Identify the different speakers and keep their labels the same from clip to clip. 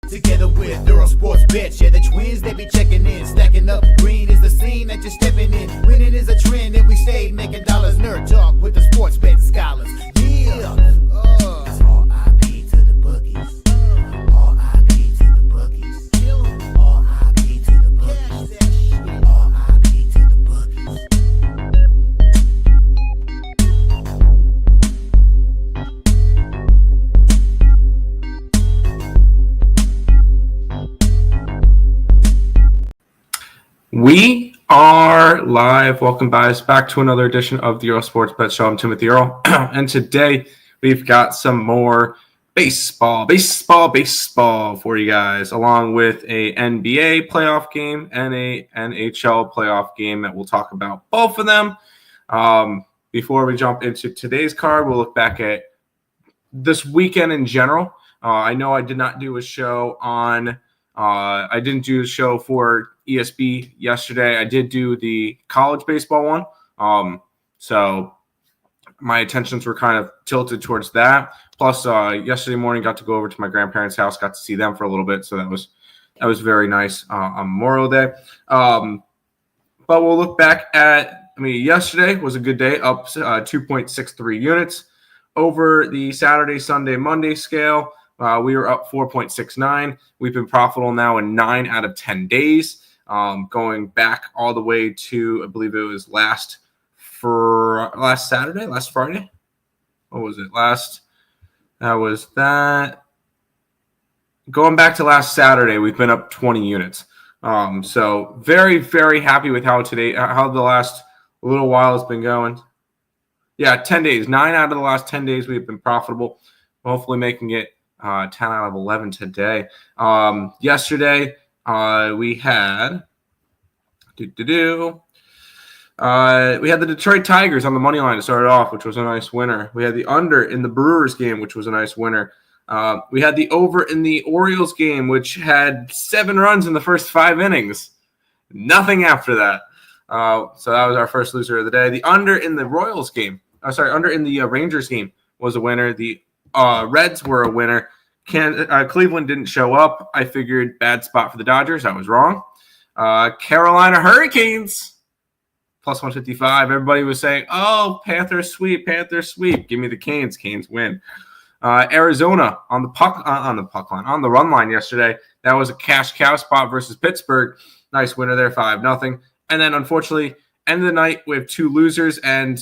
Speaker 1: Together with Earle Sports Bets, yeah, the twins, they be checking in. Stacking up, green is the scene that you're stepping in. Winning is a trend, and we stay making dollars. Nerd talk with the sports bet scholars. Yeah, it's R.I.P. to the bookies. R.I.P. to the bookies. R.I.P. to the bookies. R.I.P. to the bookies.
Speaker 2: We are live. Welcome, guys, back to another edition of the Earle Sports Bet Show. I'm Timothy Earle, and today we've got some more baseball for you guys, along with a NBA playoff game and a NHL playoff game that we'll talk about both of them. Before we jump into today's card, we'll look back at this weekend in general. I know I did not do a show on. I didn't do a show for ESB yesterday. I did do the college baseball one. So my attentions were kind of tilted towards that. Plus, yesterday morning, got to go over to my grandparents' house, got to see them for a little bit. So that was very nice on Memorial Day. But we'll look back at, yesterday was a good day, up 2.63 units. Over the Saturday, Sunday, Monday scale, we were up 4.69. We've been profitable now in 9 out of 10 days. Going back all the way to, I believe it was last Friday. What was it? Going back to last Saturday, we've been up 20 units. So very, very happy with how the last little while has been going. Yeah, 10 days. 9 out of the last 10 days we've been profitable. Hopefully making it 10 out of 11 today. Yesterday, we had we had the Detroit Tigers on the money line to start it off, which was a nice winner. We had the under in the Brewers game, which was a nice winner. We had the over in the Orioles game, which had 7 runs in the first 5 innings. Nothing after that. So that was our first loser of the day. The under in the Royals game, under in the Rangers game was a winner. The Reds were a winner. Cleveland didn't show up. I figured bad spot for the Dodgers. I was wrong. Carolina Hurricanes plus 155. Everybody was saying, "Oh, Panthers sweep. Give me the Canes. Canes win." Arizona on the run line yesterday. That was a cash cow spot versus Pittsburgh. Nice winner there, 5-0. And then unfortunately, end of the night we have 2 losers and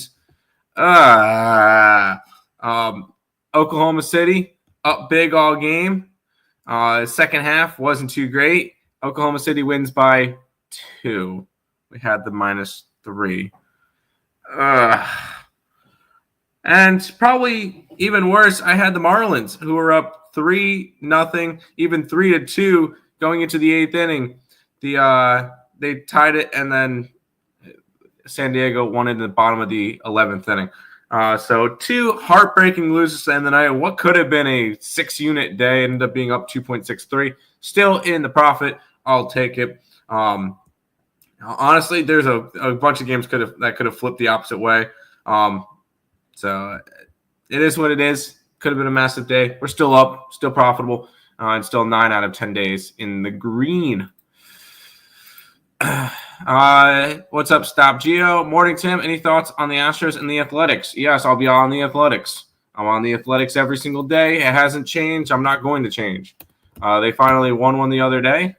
Speaker 2: Oklahoma City up big all game. Second half wasn't too great. Oklahoma City wins by 2. We had the -3. And probably even worse, I had the Marlins, who were up 3-0, even 3-2 going into the 8th inning. They tied it, and then San Diego won it in the bottom of the 11th inning. So 2 heartbreaking losses in the night. What could have been a 6-unit day ended up being up 2.63. Still in the profit. I'll take it. Honestly, there's a bunch of games that could have flipped the opposite way. So it is what it is. Could have been a massive day. We're still up, still profitable, and still 9 out of 10 days in the green. What's up, Stop Geo? Morning, Tim. Any thoughts on the Astros and the Athletics? Yes, I'll be on the Athletics. I'm on the Athletics every single day. It hasn't changed. I'm not going to change. They finally won one the other day.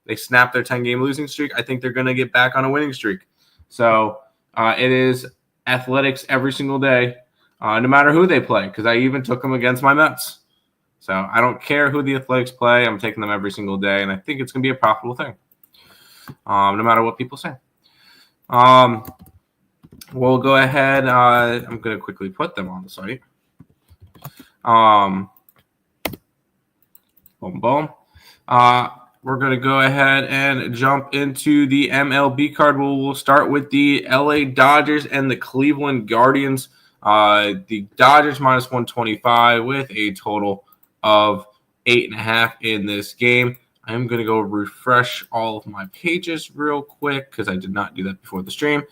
Speaker 2: They snapped their 10-game losing streak. I think they're going to get back on a winning streak. So it is Athletics every single day, no matter who they play, because I even took them against my Mets. So I don't care who the Athletics play. I'm taking them every single day, and I think it's going to be a profitable thing. No matter what people say. We'll go ahead. I'm going to quickly put them on the site. Boom, boom. We're going to go ahead and jump into the MLB card. We'll start with the LA Dodgers and the Cleveland Guardians. The Dodgers -125 with a total of 8.5 in this game. I'm going to go refresh all of my pages real quick because I did not do that before the stream.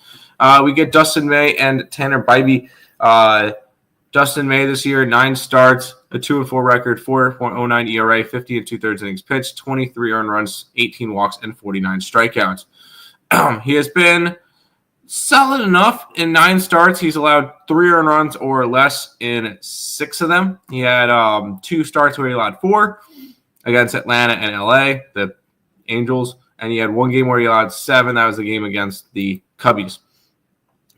Speaker 2: We get Dustin May and Tanner Bybee Dustin May this year, 9 starts, a 2-4 record, 4.09 ERA, 50 and 2/3 innings pitched, 23 earned runs, 18 walks, and 49 strikeouts. He has been solid enough in 9 starts. He's allowed 3 earned runs or less in 6 of them. He had 2 starts where he allowed 4 against Atlanta and LA, the Angels, and he had 1 game where he allowed 7. That was the game against the Cubbies.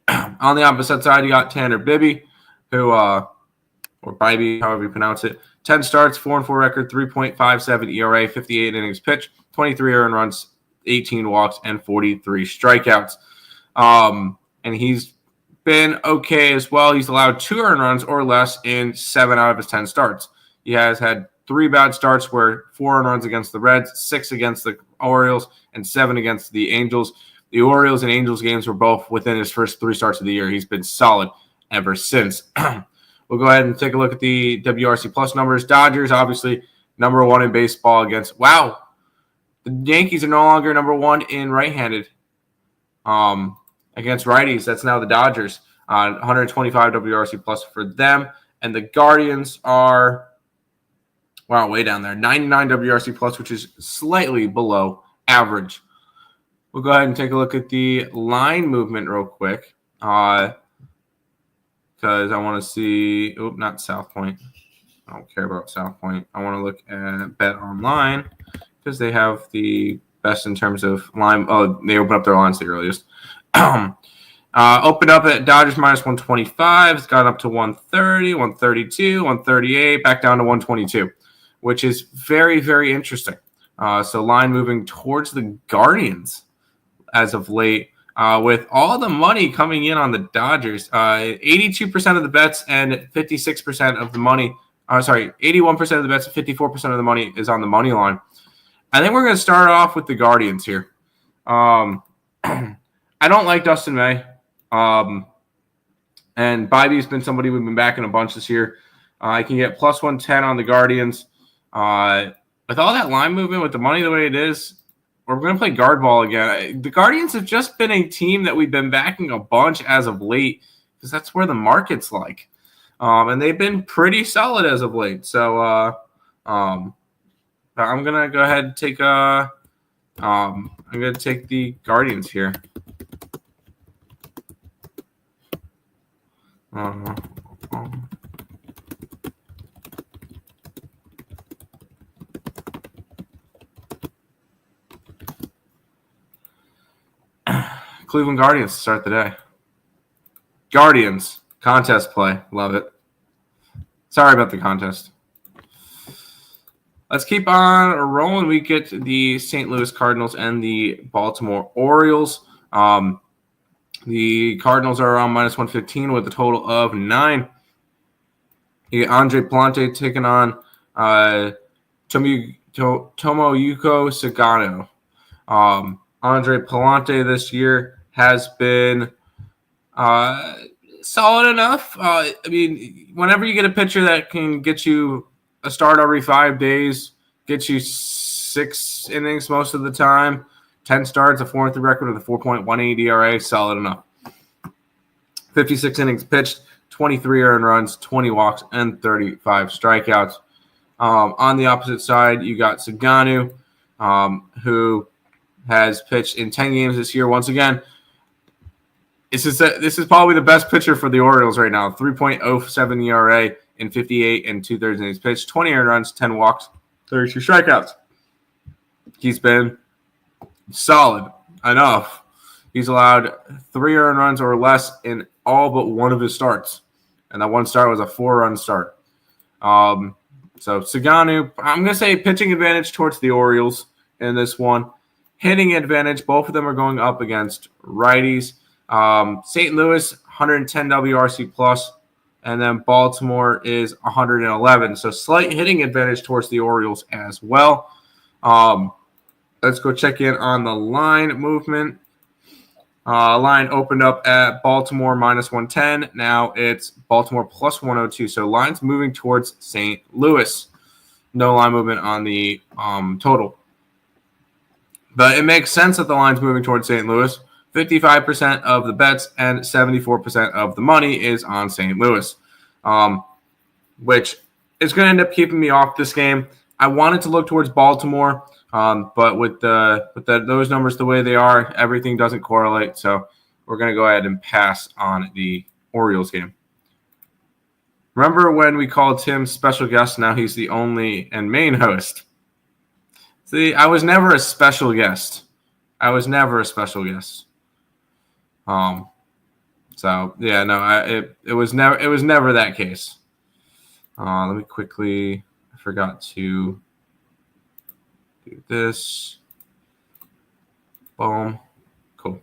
Speaker 2: On the opposite side, you got Tanner Bibby, who, or Bibby, however you pronounce it, 10 starts, 4-4 record, 3.57 ERA, 58 innings pitched, 23 earned runs, 18 walks, and 43 strikeouts. And he's been okay as well. He's allowed 2 earned runs or less in 7 out of his 10 starts. He has had 3 bad starts where 4 earned runs against the Reds, 6 against the Orioles, and 7 against the Angels. The Orioles and Angels games were both within his first 3 starts of the year. He's been solid ever since. We'll go ahead and take a look at the WRC Plus numbers. Dodgers, obviously, number 1 in baseball against – wow. The Yankees are no longer number 1 in right-handed against righties. That's now the Dodgers. 125 WRC Plus for them. And the Guardians are – wow, way down there. 99 WRC Plus, which is slightly below average. We'll go ahead and take a look at the line movement real quick. Because I want to see – not South Point. I don't care about South Point. I want to look at Bet Online because they have the best in terms of line. Oh, they opened up their lines the earliest. Opened up at Dodgers minus 125. It's gone up to 130, 132, 138, back down to 122, which is very, very interesting. So line moving towards the Guardians as of late. With all the money coming in on the Dodgers, 82% of the bets and 56% of the money. 81% of the bets and 54% of the money is on the money line. I think we're going to start off with the Guardians here. I don't like Dustin May. And Bibby's been somebody we've been backing a bunch this year. I can get plus 110 on the Guardians. With all that line movement, with the money the way it is, we're going to play guard ball again. The Guardians have just been a team that we've been backing a bunch as of late because that's where the market's like. And they've been pretty solid as of late. So I'm going to go ahead and take I'm going to take the Guardians here. Cleveland Guardians to start the day. Guardians, contest play. Love it. Sorry about the contest. Let's keep on rolling. We get the St. Louis Cardinals and the Baltimore Orioles. The Cardinals are around minus 115 with a total of 9. You get Andre Palante taking on Tomoyuki Sagano. Andre Palante this year has been solid enough. I mean, whenever you get a pitcher that can get you a start every 5 days, get you 6 innings most of the time, 10 starts, a 4-3 record with a 4.18 ERA, solid enough. 56 innings pitched, 23 earned runs, 20 walks, and 35 strikeouts. On the opposite side, you got Saganu, who has pitched in 10 games this year. Once again, this is probably the best pitcher for the Orioles right now. 3.07 ERA in 58 and 2/3 innings pitched, 20 earned runs, 10 walks, 32 strikeouts. He's been solid enough. He's allowed 3 earned runs or less in all but one of his starts. And that one start was a 4-run start. So Saganu, I'm going to say pitching advantage towards the Orioles in this one. Hitting advantage, both of them are going up against righties. St. Louis, 110 WRC plus, and then Baltimore is 111. So slight hitting advantage towards the Orioles as well. Let's go check in on the line movement. Line opened up at Baltimore minus 110. Now it's Baltimore plus 102. So lines moving towards St. Louis. No line movement on the total. But it makes sense that the line's moving towards St. Louis. 55% of the bets and 74% of the money is on St. Louis. which is going to end up keeping me off this game. I wanted to look towards Baltimore, but with those numbers the way they are, everything doesn't correlate. So we're going to go ahead and pass on the Orioles game. Remember when we called Tim special guest? Now he's the only and main host. See, I was never a special guest. So yeah, no, it was never that case. Let me quickly. I forgot to do this. Boom. Cool.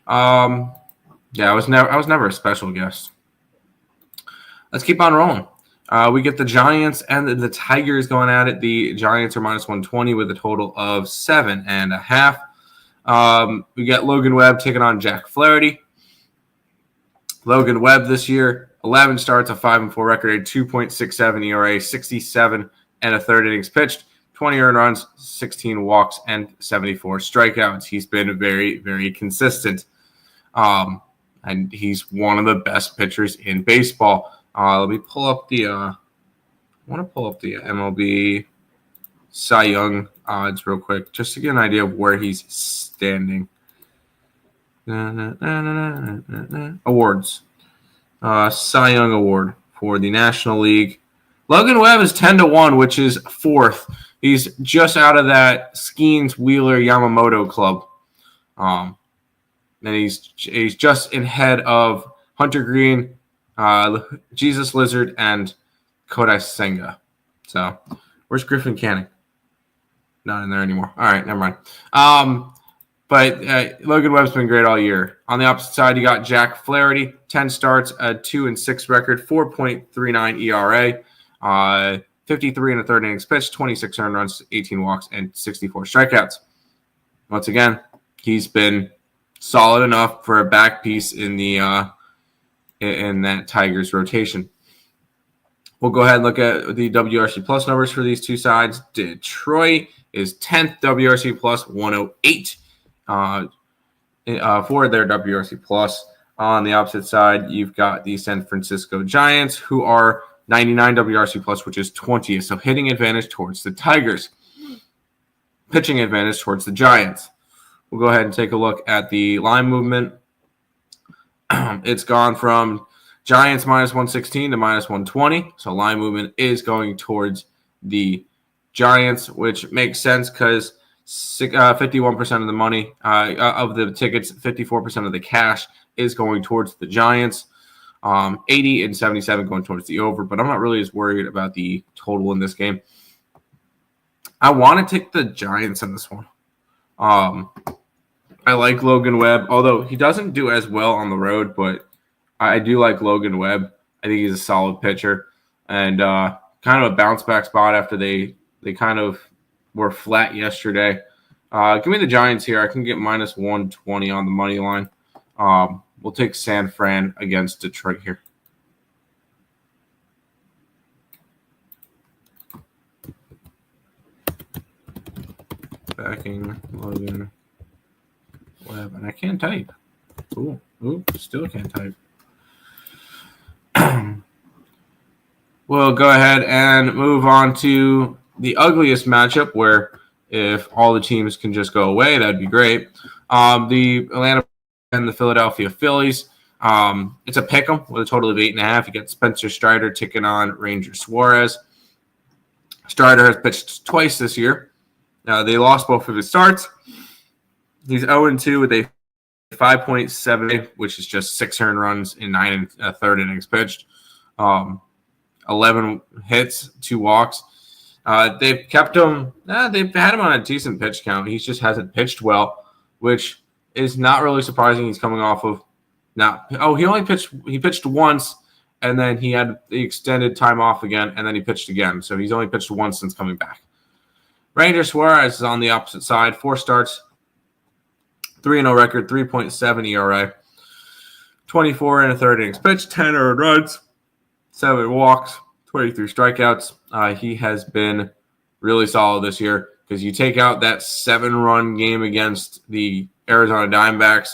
Speaker 2: Yeah, I was never a special guest. Let's keep on rolling. We get the Giants and the Tigers going at it. The Giants are minus 120 with a total of 7.5. We got Logan Webb taking on Jack Flaherty. Logan Webb this year, 11 starts, a 5-4 record, a 2.67 ERA, 67 and a third innings pitched, 20 earned runs, 16 walks, and 74 strikeouts. He's been very, very consistent. And he's one of the best pitchers in baseball. Let me pull up the MLB Cy Young odds real quick, just to get an idea of where he's standing. Awards. Cy Young Award for the National League. Logan Webb is 10-1, which is fourth. He's just out of that Skeens Wheeler Yamamoto club. And he's just ahead of Hunter Green, Jesus Lizard, and Kodai Senga. So, where's Griffin Canning? Not in there anymore. All right, never mind. But Logan Webb's been great all year. On the opposite side, you got Jack Flaherty, 10 starts, a 2-6 record, 4.39 ERA, 53 and a third innings pitched, 26 earned runs, 18 walks, and 64 strikeouts. Once again, he's been solid enough for a back piece in that Tigers rotation. We'll go ahead and look at the WRC plus numbers for these two sides. Detroit is 10th WRC plus, 108 for their WRC plus. On the opposite side, you've got the San Francisco Giants, who are 99 WRC plus, which is 20th. So hitting advantage towards the Tigers. Pitching advantage towards the Giants. We'll go ahead and take a look at the line movement. It's gone from Giants minus 116 to minus 120. So line movement is going towards the Giants, which makes sense because 51% of the money of the tickets, 54% of the cash is going towards the Giants. 80 and 77 going towards the over, but I'm not really as worried about the total in this game. I want to take the Giants in this one. I like Logan Webb, although he doesn't do as well on the road, but I do like Logan Webb. I think he's a solid pitcher and kind of a bounce back spot after they kind of were flat yesterday. Give me the Giants here. I can get minus 120 on the money line. We'll take San Fran against Detroit here. Backing Logan Webb. And I can't type. Ooh, still can't type. We'll go ahead and move on to the ugliest matchup where if all the teams can just go away, that'd be great. The Atlanta and the Philadelphia Phillies. It's a pick 'em with a total of 8.5. You got Spencer Strider taking on Ranger Suarez. Strider has pitched twice this year. They lost both of his starts. He's 0-2 with a 5.7, which is just 6 earned runs in 9 and a third innings pitched. 11 hits, 2 walks. They've kept him. They've had him on a decent pitch count. He just hasn't pitched well, which is not really surprising. He's coming off of he pitched once, and then he had the extended time off again, and then he pitched again. So he's only pitched once since coming back. Ranger Suarez is on the opposite side. 4 starts, 3-0 record, 3.7 ERA, 24 and a third innings pitched, 10 earned runs, 7 walks, 23 strikeouts. He has been really solid this year because you take out that 7-run game against the Arizona Diamondbacks,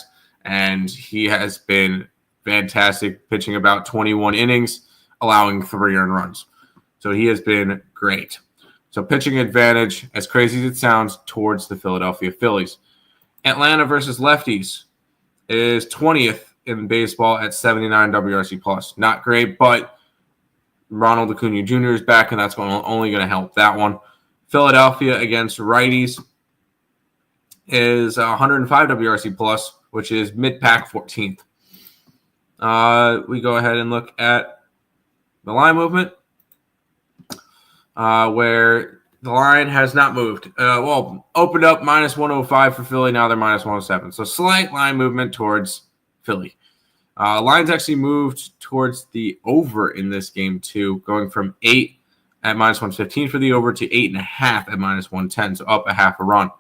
Speaker 2: and he has been fantastic, pitching about 21 innings, allowing 3 earned runs. So he has been great. So pitching advantage, as crazy as it sounds, towards the Philadelphia Phillies. Atlanta versus lefties is 20th in baseball at 79 WRC plus. Not great, but Ronald Acuna Jr. is back, and that's only going to help that one. Philadelphia against righties is 105 WRC plus, which is mid-pack 14th. We go ahead and look at the line movement, where the line has not moved. Opened up minus 105 for Philly. Now they're minus 107. So slight line movement towards Philly. Lines actually moved towards the over in this game, too, going from 8 at minus 115 for the over to 8.5 at minus 110, so up a half a run,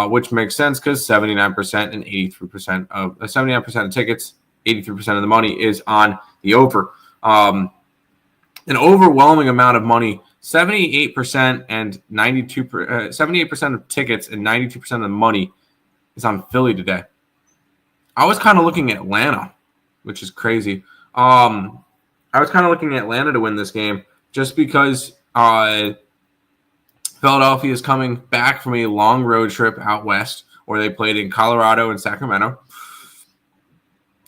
Speaker 2: which makes sense because 79% and 83% of 79% of tickets, 83% of the money is on the over. An overwhelming amount of money, 78% and 78% of tickets and 92% of the money is on Philly today. I was kind of looking at Atlanta, which is crazy. I was kind of looking at Atlanta to win this game just because Philadelphia is coming back from a long road trip out west where they played in Colorado and Sacramento.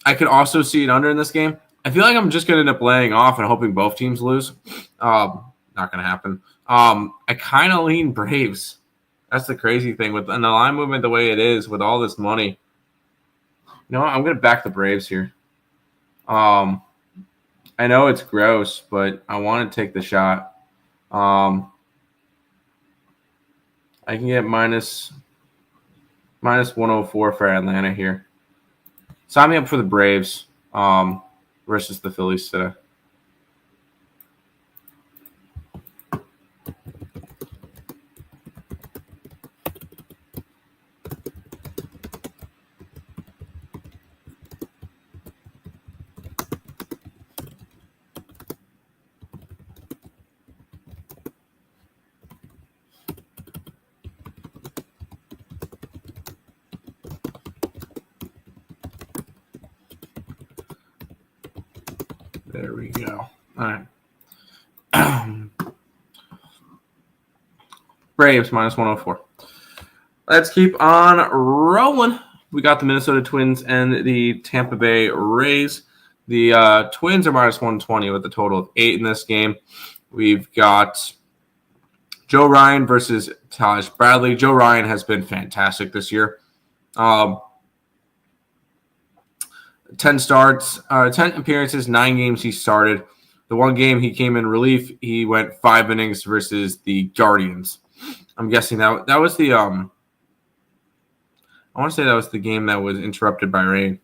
Speaker 2: I could also see it under in this game. I feel like I'm just going to end up laying off and hoping both teams lose. Not going to happen. I kind of lean Braves. That's the crazy thing. And the line movement the way it is with all this money. You know what? I'm going to back the Braves here. I know it's gross, but I want to take the shot. I can get minus 104 for Atlanta here. Sign me up for the Braves versus the Phillies today. There we go. All right. Braves minus 104. Let's keep on rolling. We got the Minnesota Twins and the Tampa Bay Rays. The Twins are minus 120 with a total of 8 in this game. We've got Joe Ryan versus Taj Bradley. Joe Ryan has been fantastic this year. 10 starts, 10 appearances, 9 games he started. The one game he came in relief, he went 5 innings versus the Guardians. I'm guessing that was the I want to say that was the game that was interrupted by rain.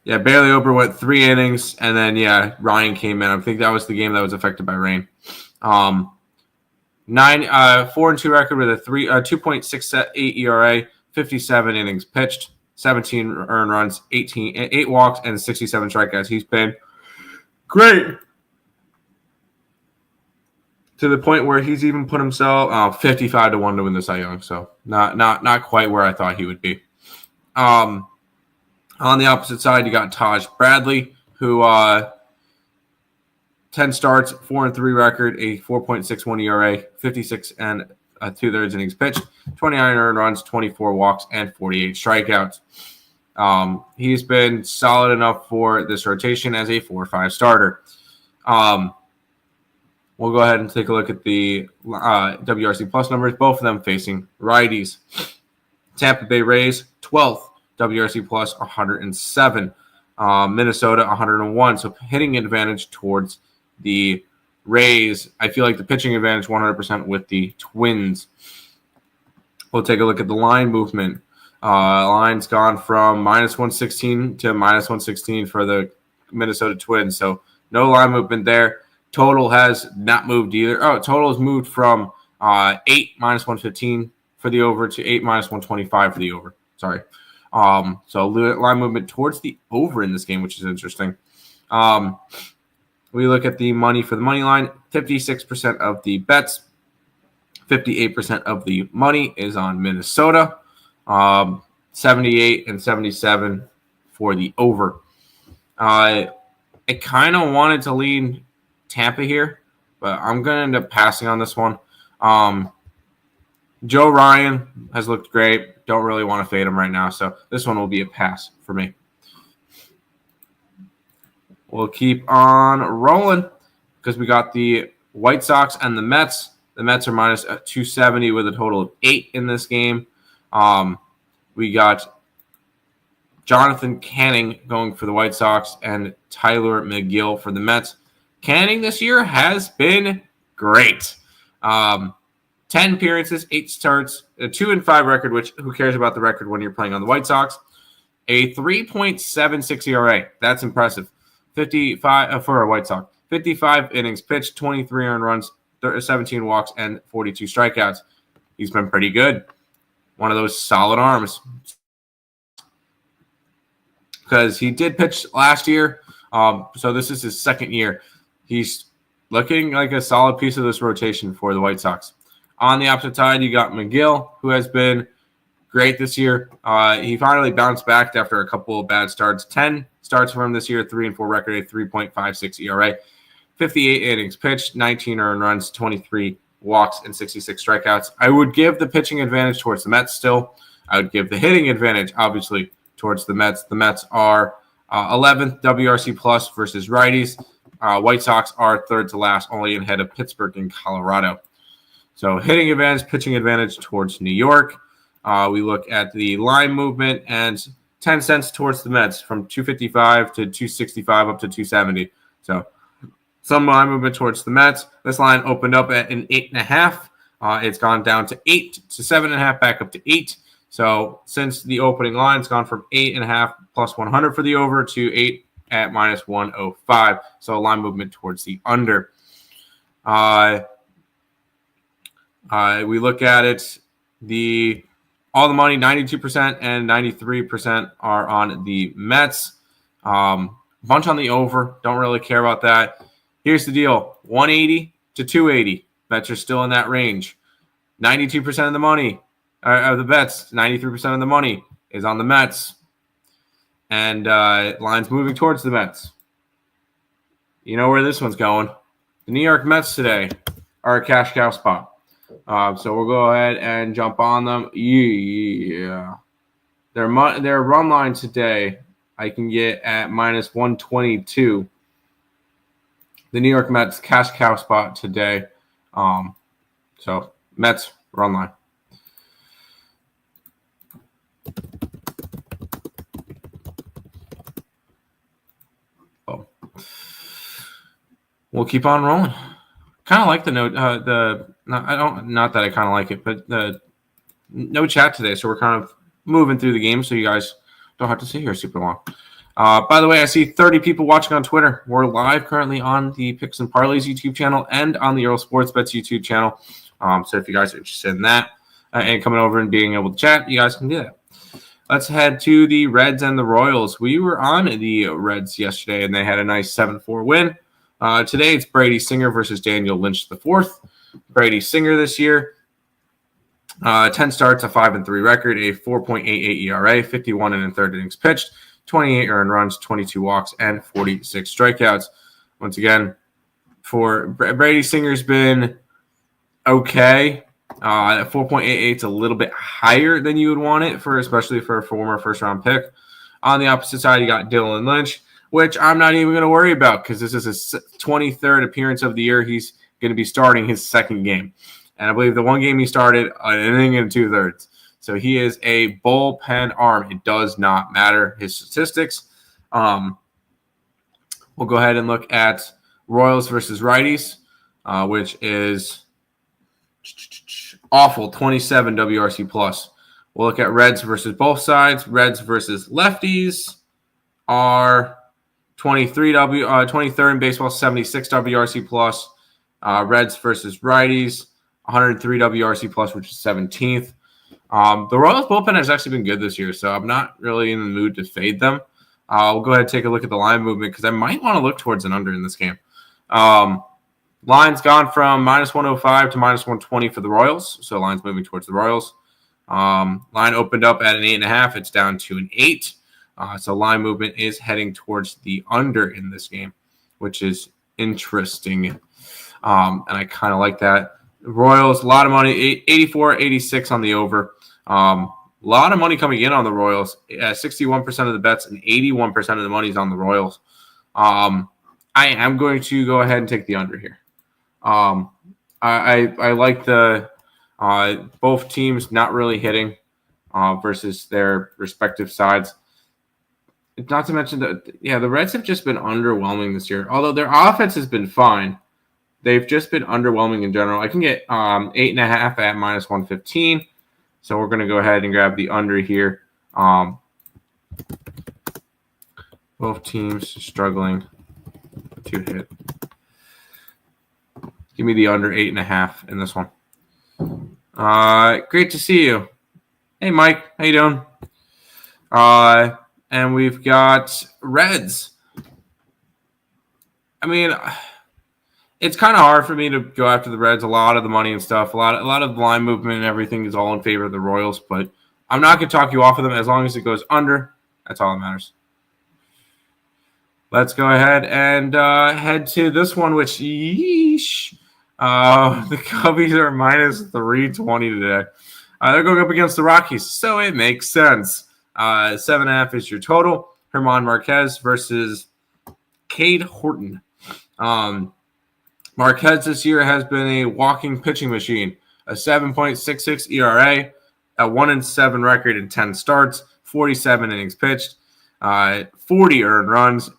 Speaker 2: Bailey Ober went 3 innings, and then Ryan came in. I think that was the game that was affected by rain. 4-2 record with a 2.68 ERA, 57 innings pitched, 17 earned runs, 8 walks, and 67 strikeouts. He's been great to the point where he's even put himself 55-1 to win the Cy Young. So not quite where I thought he would be. On the opposite side, you got Taj Bradley, who 10 starts, 4-3 record, a 4.61 ERA, 56 and 2/3 innings pitched, 29 earned runs, 24 walks, and 48 strikeouts. He's been solid enough for this rotation as a 4-5 starter. We'll go ahead and take a look at the WRC plus numbers, both of them facing righties. Tampa Bay Rays, 12th, WRC plus 107. Minnesota, 101. So hitting advantage towards the Rays. I feel like the pitching advantage 100% with the Twins. We'll take a look at the line movement. Line's gone from minus 116 to minus 116 for the Minnesota Twins. So no line movement there. Total has not moved either. Total has moved from 8 minus 115 for the over to 8 minus 125 for the over. Sorry. So line movement towards the over in this game, which is interesting. We look at the money for the money line. 56% of the bets, 58% of the money is on Minnesota. 78 and 77 for the over. I kind of wanted to lean Tampa here, but I'm going to end up passing on this one. Joe Ryan has looked great. Don't really want to fade him right now, so this one will be a pass for me. We'll keep on rolling because we got the White Sox and the Mets. The Mets are minus 270 with a total of 8 in this game. We got Jonathan Canning going for the White Sox and Tyler McGill for the Mets. Canning this year has been great. 10 appearances, 8 starts, a 2-5 record, which who cares about the record when you're playing on the White Sox? A 3.76 ERA. That's impressive. 55 for a White Sox. 55 innings pitched, 23 earned runs, 17 walks, and 42 strikeouts. He's been pretty good. One of those solid arms. Because he did pitch last year, so this is his second year. He's looking like a solid piece of this rotation for the White Sox. On the opposite side, you got McGill, who has been great this year. He finally bounced back after a couple of bad starts. 10 starts for him this year, 3-4 record, a 3.56 ERA. 58 innings pitched, 19 earned runs, 23 walks, and 66 strikeouts. I would give the pitching advantage towards the Mets still. I would give the hitting advantage, obviously, towards the Mets. The Mets are 11th WRC plus versus righties. White Sox are third to last, only ahead of Pittsburgh and Colorado. So hitting advantage, pitching advantage towards New York. We look at the line movement and 10 cents towards the Mets from 255 to 265 up to 270. So some line movement towards the Mets. This line opened up at an 8.5. It's gone down to 8 to 7.5, back up to 8. So since the opening line, it's gone from 8.5 plus 100 for the over to 8 at minus 105. So a line movement towards the under. We look at it. All the money, 92% and 93% are on the Mets. Bunch on the over. Don't really care about that. Here's the deal. 180 to 280. Mets are still in that range. 92% of the money, of the bets, 93% of the money is on the Mets. And lines moving towards the Mets. You know where this one's going. The New York Mets today are a cash cow spot. So we'll go ahead and jump on them. Yeah. Their run line today I can get at minus 122. The New York Mets cash cow spot today. So Mets run line. Oh. We'll keep on rolling. Kind of like the note. Not that I kind of like it, but the no chat today, so we're kind of moving through the game, so you guys don't have to sit here super long. By the way, I see 30 people watching on Twitter. We're live currently on the Picks and Parleys YouTube channel and on the Earle Sports Bets YouTube channel. So if you guys are interested in that and coming over and being able to chat, you guys can do that. Let's head to the Reds and the Royals. We were on the Reds yesterday, and they had a nice 7-4 win. Today, it's Brady Singer versus Daniel Lynch IV. Brady Singer this year, 10 starts, a 5-3 record, a 4.88 ERA, 51 and a third innings pitched, 28 earned runs, 22 walks, and 46 strikeouts. Once again, for Brady Singer's been okay. 4.88 is a little bit higher than you would want it for, especially for a former first-round pick. On the opposite side, you got Dylan Lynch, which I'm not even going to worry about because this is his 23rd appearance of the year. He's going to be starting his second game. And I believe the one game he started, an inning and 2/3. So he is a bullpen arm. It does not matter his statistics. We'll go ahead and look at Royals versus righties, which is awful, 27 WRC plus. We'll look at Reds versus both sides. Reds versus lefties are 23rd in baseball, 76 WRC plus. Reds versus righties, 103 WRC plus, which is 17th. The Royals bullpen has actually been good this year, so I'm not really in the mood to fade them. We'll go ahead and take a look at the line movement because I might want to look towards an under in this game. Line's gone from minus 105 to minus 120 for the Royals, so line's moving towards the Royals. Line opened up at an 8.5. It's down to an 8. So line movement is heading towards the under in this game, which is interesting. And I kind of like that. Royals, a lot of money, 84, 86 on the over. A lot of money coming in on the Royals. 61% of the bets and 81% of the money is on the Royals. I am going to go ahead and take the under here. I like the both teams not really hitting versus their respective sides. Not to mention that, the Reds have just been underwhelming this year. Although their offense has been fine, they've just been underwhelming in general. I can get 8.5 at minus 115. So we're going to go ahead and grab the under here. Both teams struggling to hit. Give me the under 8.5 in this one. Great to see you. Hey, Mike. How you doing? And we've got Reds. I mean, it's kind of hard for me to go after the Reds. A lot of the money and stuff, a lot of line movement and everything is all in favor of the Royals. But I'm not going to talk you off of them as long as it goes under. That's all that matters. Let's go ahead and head to this one, which, yeesh. The Cubbies are minus 320 today. They're going up against the Rockies, so it makes sense. 7.5 is your total. German Marquez versus Cade Horton. Marquez this year has been a walking pitching machine. A 7.66 ERA, a 1-7 record in 10 starts, 47 innings pitched, 40 earned runs,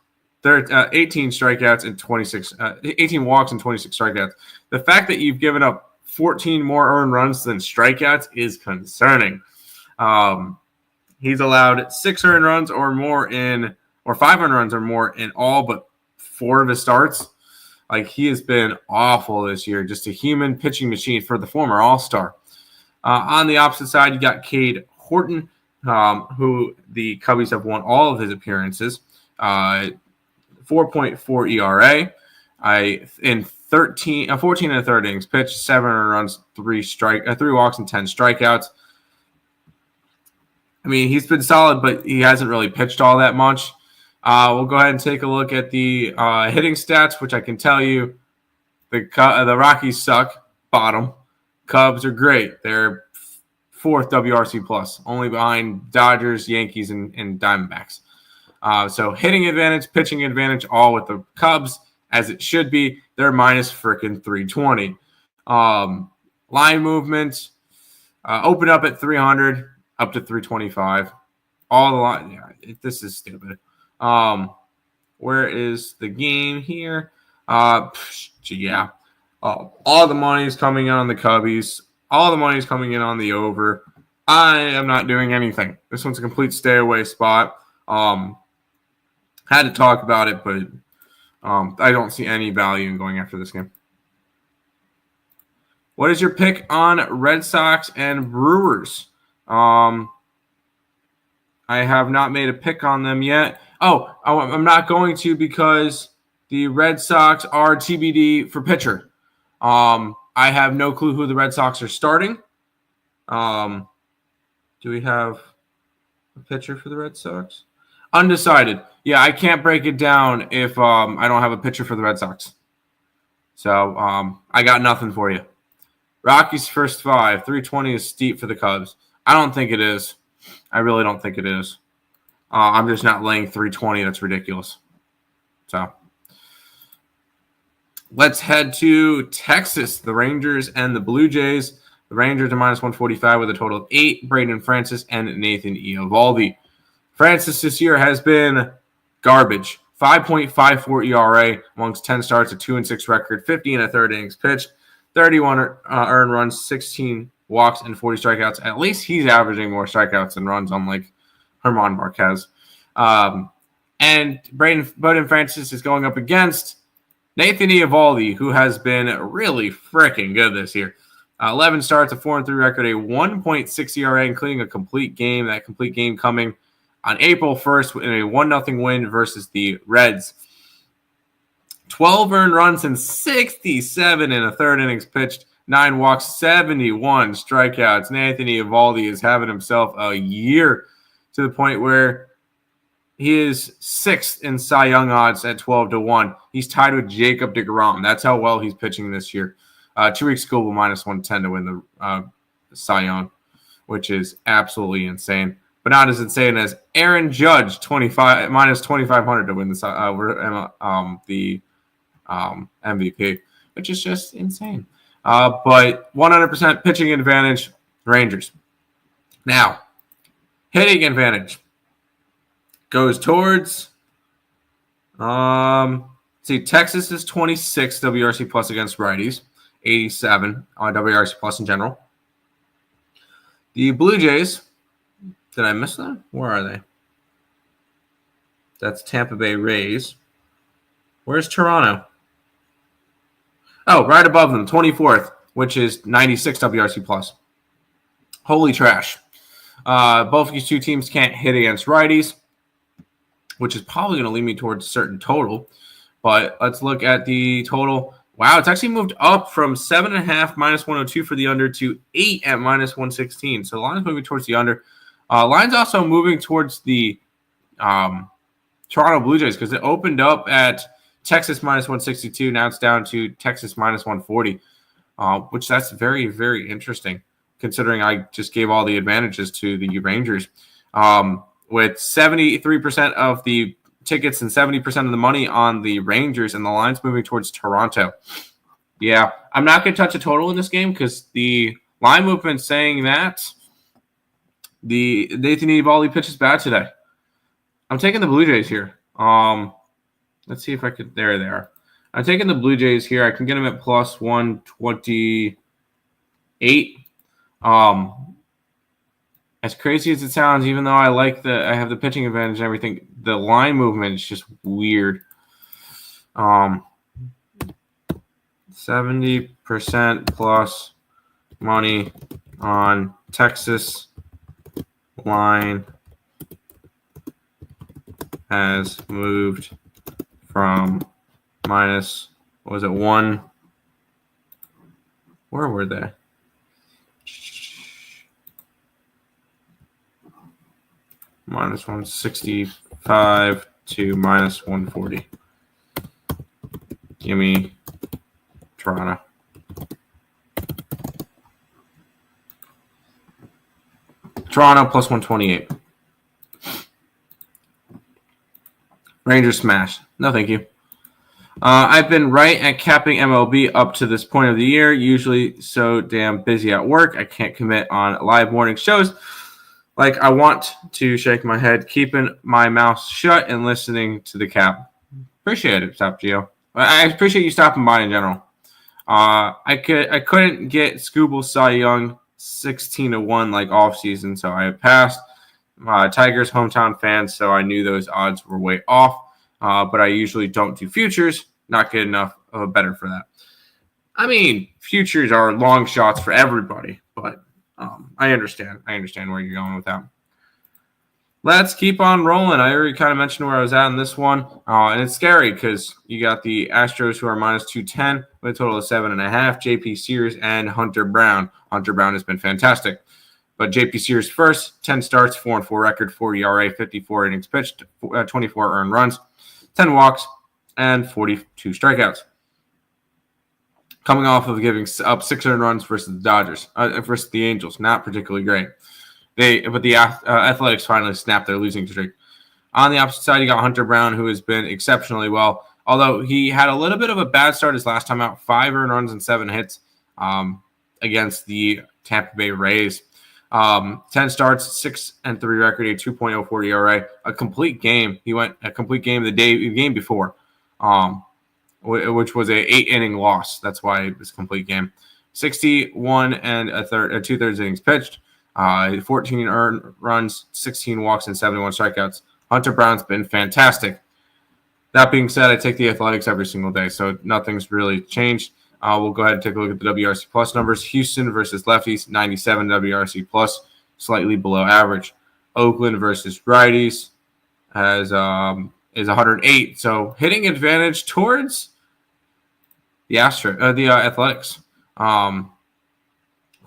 Speaker 2: 18 strikeouts and 18 walks and 26 strikeouts. The fact that you've given up 14 more earned runs than strikeouts is concerning. He's allowed 6 earned runs or more or 5 earned runs or more in all but 4 of his starts. Like, he has been awful this year. Just a human pitching machine for the former All-Star. On the opposite side, you got Cade Horton, who the Cubbies have won all of his appearances. 4.4 ERA. In 14 and a third innings pitched, 7 runs, 3 walks, and 10 strikeouts. I mean, he's been solid, but he hasn't really pitched all that much. We'll go ahead and take a look at the hitting stats, which I can tell you the Rockies suck, bottom. Cubs are great. They're 4th WRC plus, only behind Dodgers, Yankees, and Diamondbacks. So hitting advantage, pitching advantage, all with the Cubs, as it should be. They're minus frickin' 320. Line movement, open up at 300, up to 325. All the line, this is stupid. Where is the game here? All the money is coming in on the Cubbies. All the money is coming in on the over. I am not doing anything. This one's a complete stay away spot. Had to talk about it, but I don't see any value in going after this game. What is your pick on Red Sox and Brewers? I have not made a pick on them yet. I'm not going to because the Red Sox are TBD for pitcher. I have no clue who the Red Sox are starting. Do we have a pitcher for the Red Sox? Undecided. Yeah, I can't break it down if I don't have a pitcher for the Red Sox. So I got nothing for you. Rockies first 5. 320 is steep for the Cubs. I don't think it is. I really don't think it is. I'm just not laying 320. That's ridiculous. So let's head to Texas, the Rangers and the Blue Jays. The Rangers are minus 145 with a total of 8. Braden Francis and Nathan Eovaldi. Francis this year has been garbage. 5.54 ERA amongst 10 starts, a 2-6 record, 50 and a third innings pitched, 31 earned runs, 16 walks, and 40 strikeouts. At least he's averaging more strikeouts than runs, unlike German Marquez. And Braden Francis is going up against Nathan Eovaldi, who has been really freaking good this year. 11 starts, a 4-3 record, a 1.6 ERA, including a complete game. That complete game coming on April 1st in a 1-0 win versus the Reds. 12 earned runs and 67 in a third innings pitched, 9 walks, 71 strikeouts. And Anthony Eovaldi is having himself a year to the point where he is 6th in Cy Young odds at 12-1. He's tied with Jacob deGrom. That's how well he's pitching this year. 2 weeks ago, minus 110 to win the Cy Young, which is absolutely insane. But not as insane as Aaron Judge, minus 2,500 to win the MVP, which is just insane. But 100% pitching advantage, Rangers. Now, hitting advantage goes towards, Texas is 26 WRC plus against righties, 87 on WRC plus in general. The Blue Jays, did I miss them? Where are they? That's Tampa Bay Rays. Where's Toronto? Oh, right above them, 24th, which is 96 WRC plus. Holy trash. Both of these two teams can't hit against righties, which is probably going to lead me towards a certain total. But let's look at the total. Wow, it's actually moved up from 7.5 minus 102 for the under to 8 at minus 116. So the line's moving towards the under. Line's also moving towards the Toronto Blue Jays because it opened up at Texas minus 162. Now it's down to Texas minus 140, which that's very, very interesting considering I just gave all the advantages to the Rangers. With 73% of the tickets and 70% of the money on the Rangers, and the line's moving towards Toronto. Yeah, I'm not going to touch a total in this game because the line movement's saying that the Nathan Eovaldi pitch is bad today. I'm taking the Blue Jays here. Let's see if I could. There they are. I'm taking the Blue Jays here. I can get them at plus 128. As crazy as it sounds, even though I have the pitching advantage and everything, the line movement is just weird. 70% plus money on Texas line has moved from minus, what was it, 1? Where were they? Minus 165 to minus 140. Give me Toronto. Toronto plus 128. Rangers smash. No, thank you. I've been right at capping MLB up to this point of the year. Usually so damn busy at work, I can't commit on live morning shows. Like I want to shake my head, keeping my mouth shut and listening to the cap. Appreciate it, Top Geo. I appreciate you stopping by in general. I couldn't get Scooble Cy Young 16-1 like off season, so I passed. Tigers hometown fans, so I knew those odds were way off. But I usually don't do futures. Not good enough of a better for that. I mean, futures are long shots for everybody, but I understand. I understand where you're going with that. Let's keep on rolling. I already kind of mentioned where I was at in this one. And it's scary because you got the Astros who are minus 210 with a total of 7.5. JP Sears and Hunter Brown. Hunter Brown has been fantastic. But JP Sears first, 10 starts, 4-4 record, 4 ERA, 54 innings pitched, 24 earned runs, 10 walks, and 42 strikeouts. Coming off of giving up 600 runs versus the Dodgers, versus the Angels, not particularly great. But the Athletics finally snapped their losing streak. On the opposite side, you got Hunter Brown, who has been exceptionally well. Although he had a little bit of a bad start his last time out, 5 earned runs and 7 hits against the Tampa Bay Rays. 10 starts, 6-3 record, a 2.04 ERA, a complete game. He went a complete game the game before, which was a 8-inning loss. That's why it was a complete game. 61 and a 2/3 innings pitched, 14 earned runs, 16 walks, and 71 strikeouts. Hunter Brown's been fantastic. That being said, I take the Athletics every single day, so nothing's really changed. We'll go ahead and take a look at the WRC plus numbers. Houston versus lefties, 97 WRC plus, slightly below average. Oakland versus righties is 108. So hitting advantage towards the Athletics.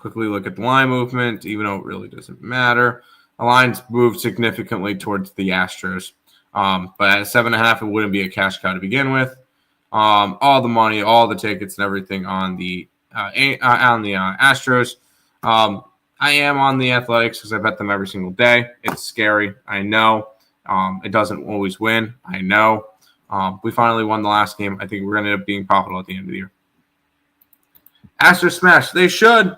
Speaker 2: quickly look at the line movement, even though it really doesn't matter. The lines moved significantly towards the Astros. But at 7.5, it wouldn't be a cash cow to begin with. All the money, all the tickets, and everything on the Astros. I am on the Athletics because I bet them every single day. It's scary, I know. It doesn't always win, I know. We finally won the last game. I think we're going to end up being profitable at the end of the year. Astros smash. They should.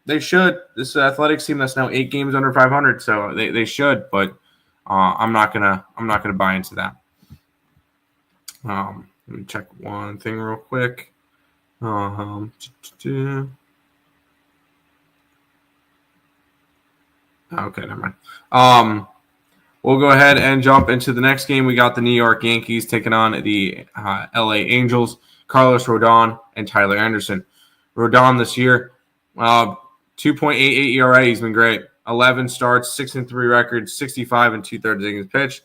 Speaker 2: They should. This Athletics team that's now 8 games under 500, so they should. But I'm not gonna buy into that. Let me check one thing real quick. Okay, never mind. We'll go ahead and jump into the next game. We got the New York Yankees taking on the LA Angels. Carlos Rodon and Tyler Anderson. Rodon this year, 2.88 ERA. He's been great. 11 starts, 6-3 record, 65 2/3 innings pitched,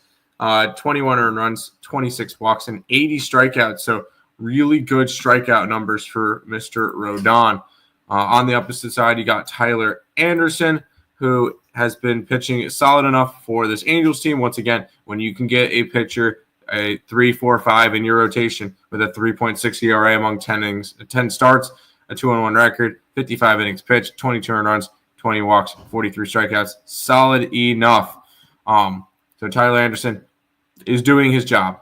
Speaker 2: 21 earned runs, 26 walks, and 80 strikeouts. So really good strikeout numbers for Mr. Rodon. On the opposite side, you got Tyler Anderson, who has been pitching solid enough for this Angels team. Once again, when you can get a pitcher, a 3, 4, 5 in your rotation with a 3.6 ERA among 10 starts, a 2-1 record, 55 innings pitched, 22 earned runs, 20 walks, 43 strikeouts, solid enough. So Tyler Anderson is doing his job.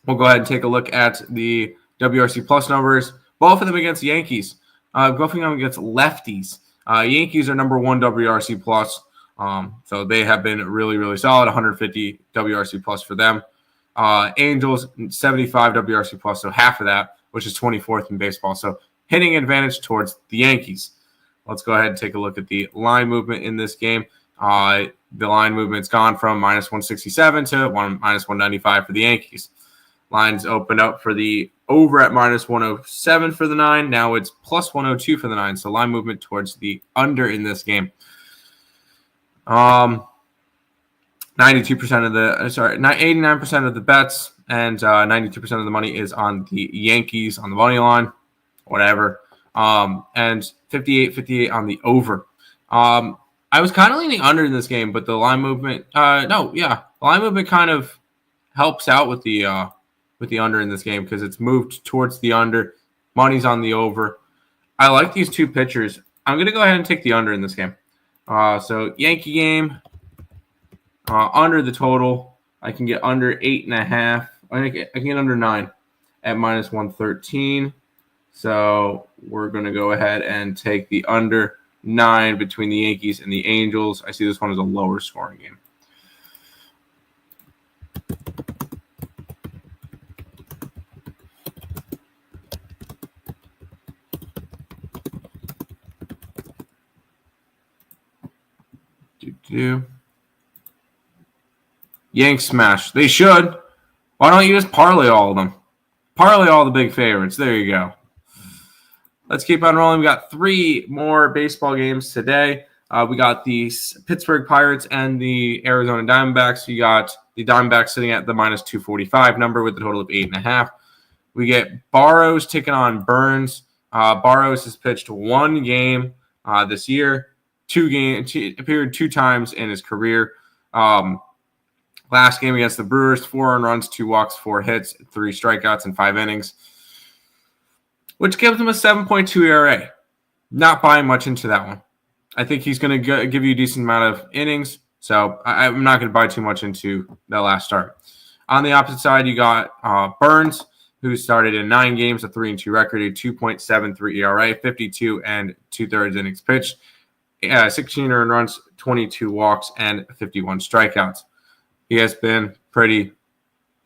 Speaker 2: We'll go ahead and take a look at the WRC plus numbers. Both of them against the Yankees. Both of them against lefties. Yankees are number 1 WRC plus. So they have been really, really solid. 150 WRC plus for them. Angels, 75 WRC plus, so half of that, which is 24th in baseball. So hitting advantage towards the Yankees. Let's go ahead and take a look at the line movement in this game. The line movement's gone from -167 to -195 for the Yankees. Lines opened up for the over at -107 for the 9. Now it's +102 for the 9. So line movement towards the under in this game. 89% of the bets and 92% of the money is on the Yankees on the money line, whatever. And 58 on the over. I was kind of leaning under in this game, but the line movement, the line movement kind of helps out with the under in this game because it's moved towards the under. Money's on the over. I like these two pitchers. I'm going to go ahead and take the under in this game. So Yankee game, under the total. I can get under 8.5. I can get under 9 at -113. So we're going to go ahead and take the under 9 between the Yankees and the Angels. I see this one as a lower scoring game. Yanks smash. They should. Why don't you just parlay all of them? Parlay all the big favorites. There you go. Let's keep on rolling. We got 3 more baseball games today. We got the Pittsburgh Pirates and the Arizona Diamondbacks. You got the Diamondbacks sitting at the -245 number with a total of 8.5. We get Barrows taking on Burns. Barrows has pitched 1 game this year. Appeared 2 times in his career. Last game against the Brewers, 4 earned runs, 2 walks, 4 hits, 3 strikeouts in 5 innings, which gives him a 7.2 ERA. Not buying much into that one. I think he's going to give you a decent amount of innings, so I'm not going to buy too much into that last start. On the opposite side, you got Burns, who started in 9 games, a 3-2 record, a 2.73 ERA, 52 2/3 innings pitched, 16 earned runs, 22 walks, and 51 strikeouts. He has been pretty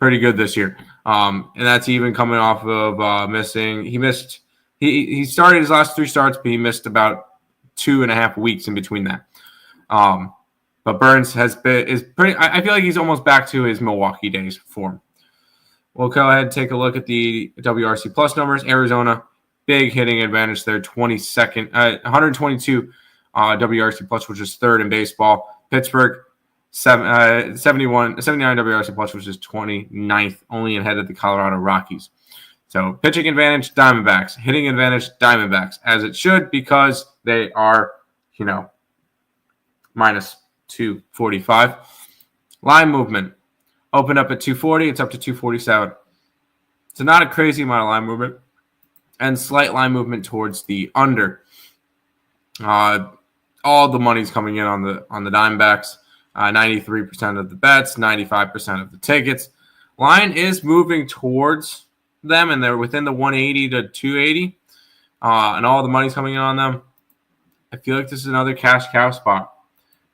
Speaker 2: good this year. And that's even coming off of missing. He started his last 3 starts, but he missed about 2.5 weeks in between that. But Burns is pretty. I feel like he's almost back to his Milwaukee days form. We'll go ahead and take a look at the WRC plus numbers. Arizona, big hitting advantage there, 122 WRC plus, which is 3rd in baseball. Pittsburgh, 79 WRC plus, which is 29th, only ahead of the Colorado Rockies. So pitching advantage, Diamondbacks. Hitting advantage, Diamondbacks. As it should, because they are, minus 245. Line movement. Opened up at 240. It's up to 247. So not a crazy amount of line movement. And slight line movement towards the under. All the money's coming in on the Diamondbacks. 93% of the bets, 95% of the tickets. Line is moving towards them, and they're within the 180 to 280. And all the money's coming in on them. I feel like this is another cash cow spot.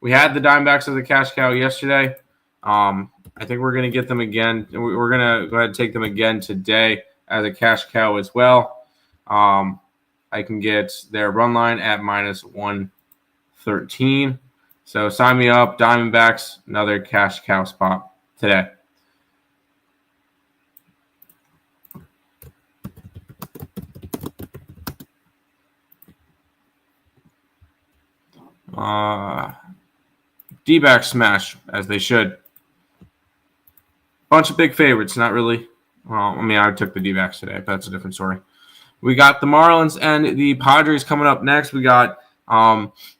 Speaker 2: We had the Diamondbacks as a cash cow yesterday. I think we're going to get them again. We're going to go ahead and take them again today as a cash cow as well. I can get their run line at minus 113. So sign me up. Diamondbacks, another cash cow spot today. D-backs smash, as they should. Bunch of big favorites, not really. Well, I took the D-backs today, but that's a different story. We got the Marlins and the Padres coming up next. We got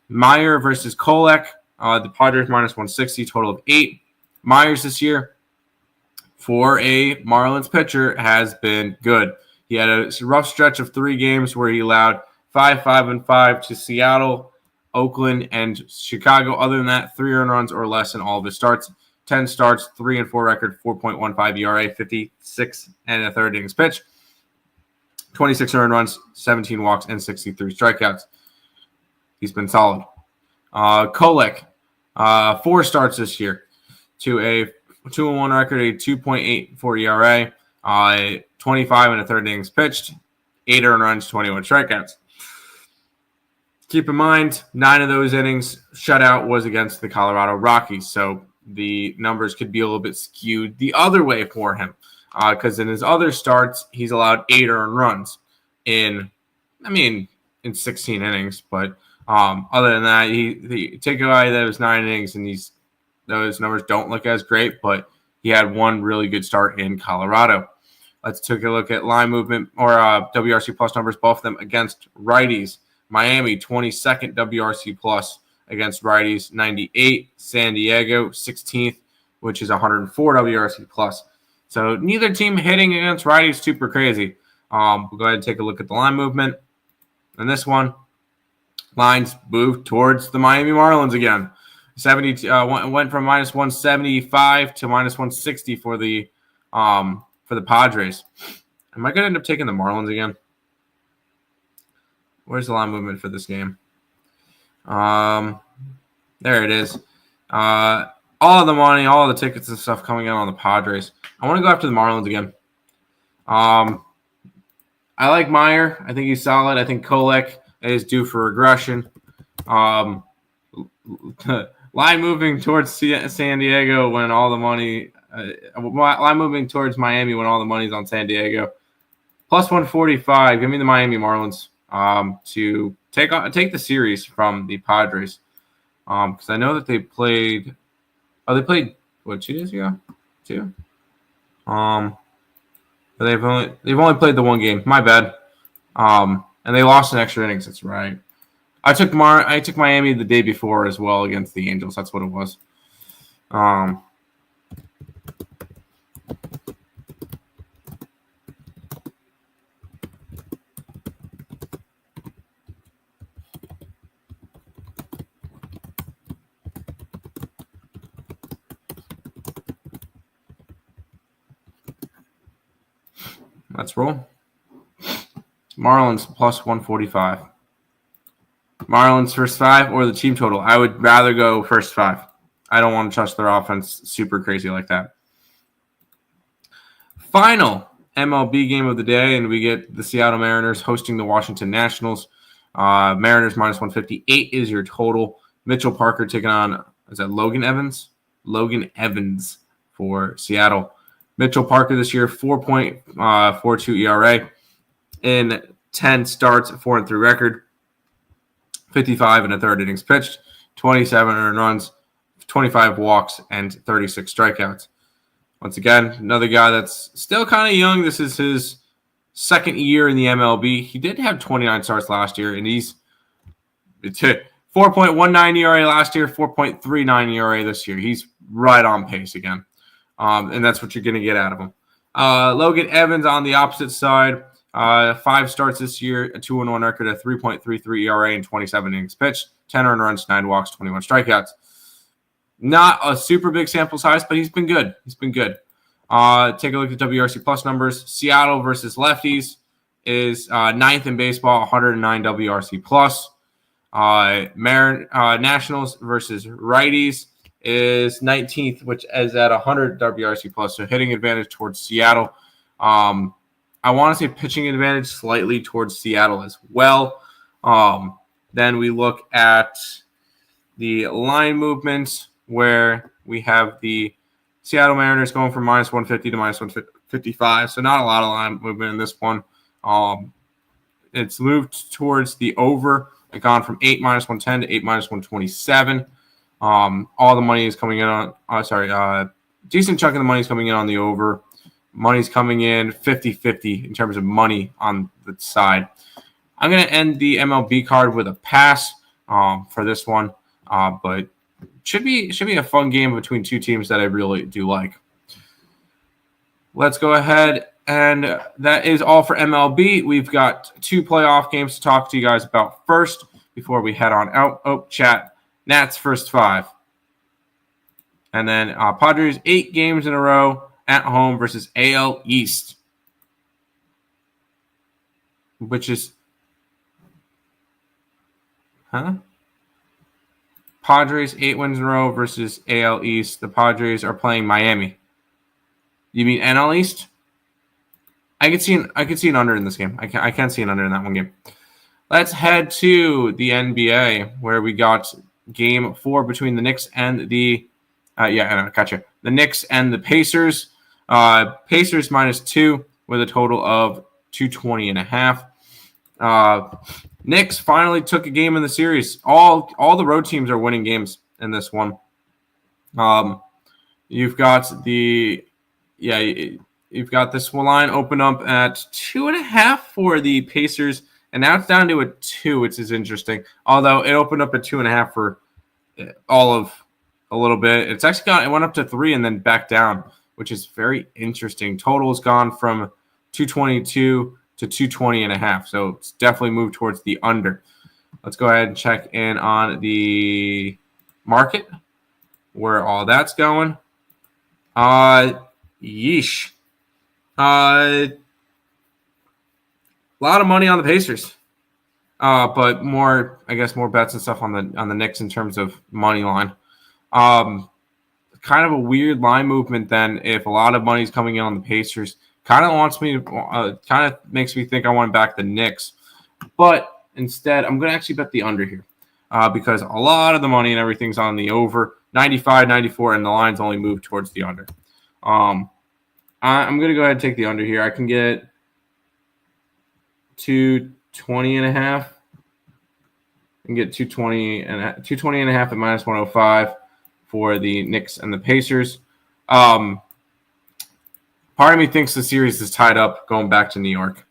Speaker 2: Meyer versus Kolek. The Padres minus 160, total of 8. Myers this year, for a Marlins pitcher, has been good. He had a rough stretch of 3 games where he allowed 5-5-5 to Seattle, Oakland, and Chicago. Other than that, 3 earned runs or less in all of his starts. 10 starts, 3-4 record, 4.15 ERA, 56 and a third innings pitch, 26 earned runs, 17 walks, and 63 strikeouts. He's been solid. Kolek, 4 starts this year to a 2-1 record, a 2.84 ERA, 25 and a third innings pitched, 8 earned runs, 21 strikeouts. Keep in mind, 9 of those innings shutout was against the Colorado Rockies, so the numbers could be a little bit skewed the other way for him, because in his other starts, he's allowed 8 earned runs in 16 innings. But other than that, he take away those 9 innings, and those numbers don't look as great. But he had one really good start in Colorado. Let's take a look at line movement or WRC plus numbers, both of them against righties. Miami, 22nd WRC plus against righties, 98. San Diego, 16th, which is 104 WRC plus. So neither team hitting against righties super crazy. We'll go ahead and take a look at the line movement. And this one, lines moved towards the Miami Marlins again. 70 went from minus 175 to minus 160 for the Padres. Am I going to end up taking the Marlins again? Where's the line movement for this game? There it is. All the money, all the tickets and stuff coming in on the Padres. I want to go after the Marlins again. I like Meyer. I think he's solid. I think Kolek is due for regression. Line moving towards San Diego when all the money. Line moving towards Miami when all the money's on San Diego. Plus 145. Give me the Miami Marlins to take the series from the Padres. Because I know that they played. Oh, they played what, 2 days ago? 2. But they've only played the 1 game. My bad. And they lost in extra innings. That's right. I took Miami the day before as well against the Angels. That's what it was. Let's roll. Marlins plus 145. Marlins first 5 or the team total. I would rather go first 5. I don't want to trust their offense super crazy like that. Final MLB game of the day, and we get the Seattle Mariners hosting the Washington Nationals. Mariners minus 158 is your total. Mitchell Parker taking on, is that Logan Evans? Logan Evans for Seattle. Mitchell Parker this year, 4.42 ERA in 10 starts, 4-3 record, 55 and a third innings pitched, 27 earned runs, 25 walks, and 36 strikeouts. Once again, another guy that's still kind of young. This is his second year in the MLB. He did have 29 starts last year, and he's 4.19 ERA last year, 4.39 ERA this year. He's right on pace again, and that's what you're going to get out of him. Logan Evans on the opposite side, 5 starts this year, a 2-1 record, a 3.33 ERA, and 27 innings pitched, 10 earned runs, 9 walks, 21 strikeouts. Not a super big sample size, but he's been good. He's been good. Take a look at WRC plus numbers. Seattle versus lefties is 9th in baseball, 109 WRC plus. Nationals versus righties is 19th, which is at 100 WRC plus. So hitting advantage towards Seattle. I want to say pitching advantage slightly towards Seattle as well. Then we look at the line movements where we have the Seattle Mariners going from minus 150 to minus 155. So not a lot of line movement in this one. It's moved towards the over. It gone from 8 minus 110 to 8 minus 127. All the money is coming in on, decent chunk of the money is coming in on the over. Money's coming in 50-50 in terms of money on the side. I'm going to end the MLB card with a pass for this one, but should be a fun game between two teams that I really do like. Let's go ahead, and that is all for MLB. We've got 2 playoff games to talk to you guys about first before we head on out. Chat. Nats first 5. And then Padres 8 games in a row at home versus AL East, which is Padres 8 wins in a row versus AL East. The Padres are playing Miami. You mean NL East? I could see an under in this game. I can see an under in that one game. Let's head to the NBA where we got game 4 between the Knicks and the The Knicks and the Pacers. Pacers -2 with a total of 220.5. Knicks finally took a game in the series. All the road teams are winning games in this one. You've got this line open up at 2.5 for the Pacers, and now it's down to a 2, which is interesting. Although it opened up at 2.5 for all of a little bit. It went up to 3 and then back down, which is very interesting. Total's gone from 222 to 220.5. So it's definitely moved towards the under. Let's go ahead and check in on the market, where all that's going. Yeesh. A lot of money on the Pacers. But more bets and stuff on the Knicks in terms of money line. Kind of a weird line movement then if a lot of money is coming in on the Pacers. Kind of makes me think I want to back the Knicks. But instead, I'm going to actually bet the under here because a lot of the money and everything's on the over, 95, 94, and the line's only moved towards the under. I'm going to go ahead and take the under here. I can get 220.5. I can get 220.5 at -105 for the Knicks and the Pacers. Part of me thinks the series is tied up going back to New York.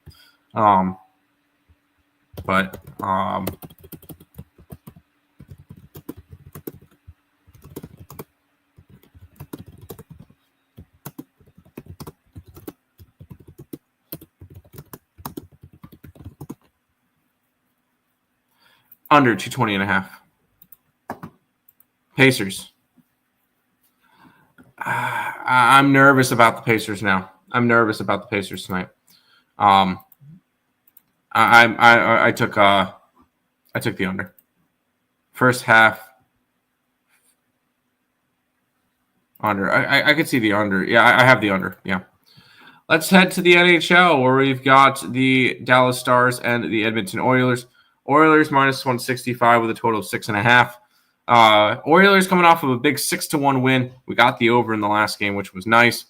Speaker 2: Under 220.5. Pacers. I'm nervous about the Pacers now. I'm nervous about the Pacers tonight. I took the under. First half under. I could see the under. Yeah, I have the under. Yeah. Let's head to the NHL where we've got the Dallas Stars and the Edmonton Oilers. Oilers -165 with a total of 6.5. Oilers coming off of a big 6-1 win. We got the over in the last game, which was nice.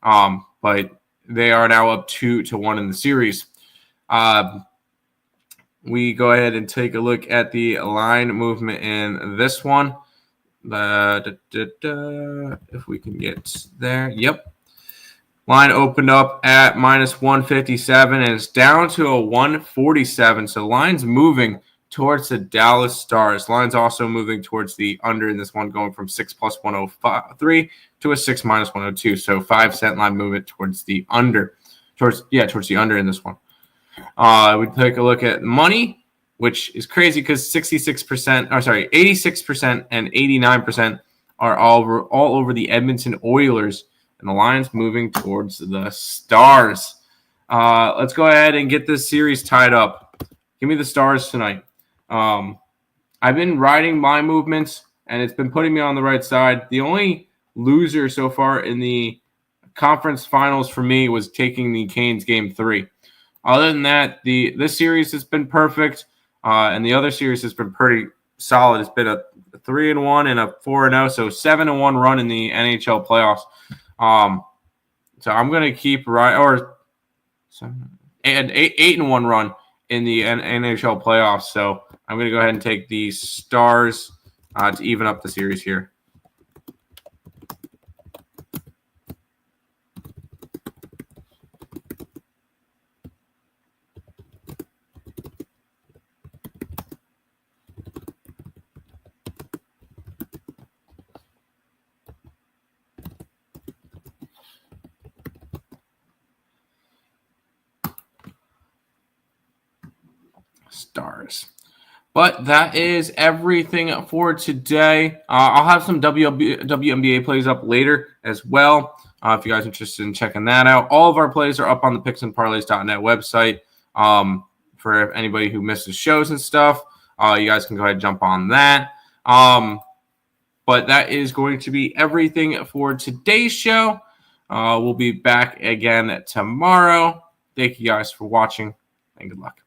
Speaker 2: But they are now up 2-1 in the series. We go ahead and take a look at the line movement in this one. If we can get there. Yep. Line opened up at minus 157 and it's down to a 147. So line's moving towards the Dallas Stars. Line's also moving towards the under in this one, going from 6 plus 103 to a 6 minus 102. So 5-cent line movement towards the under. Towards the under in this one. We take a look at money, which is crazy because 86% and 89% are all over the Edmonton Oilers. And the line's moving towards the Stars. Let's go ahead and get this series tied up. Give me the Stars tonight. I've been riding my movements, and it's been putting me on the right side. The only loser so far in the conference finals for me was taking the Canes game 3. Other than that, this series has been perfect, and the other series has been pretty solid. It's been a 3-1 and a 4-0, so 7-1 run in the NHL playoffs. So I'm going to keep an 8-1 run in the NHL playoffs. So I'm going to go ahead and take the Stars to even up the series here. Stars. But that is everything for today. I'll have some WNBA plays up later as well. If you guys are interested in checking that out. All of our plays are up on the picksandparleys.net website. For anybody who misses shows and stuff, you guys can go ahead and jump on that. But that is going to be everything for today's show. We'll be back again tomorrow. Thank you guys for watching, and good luck.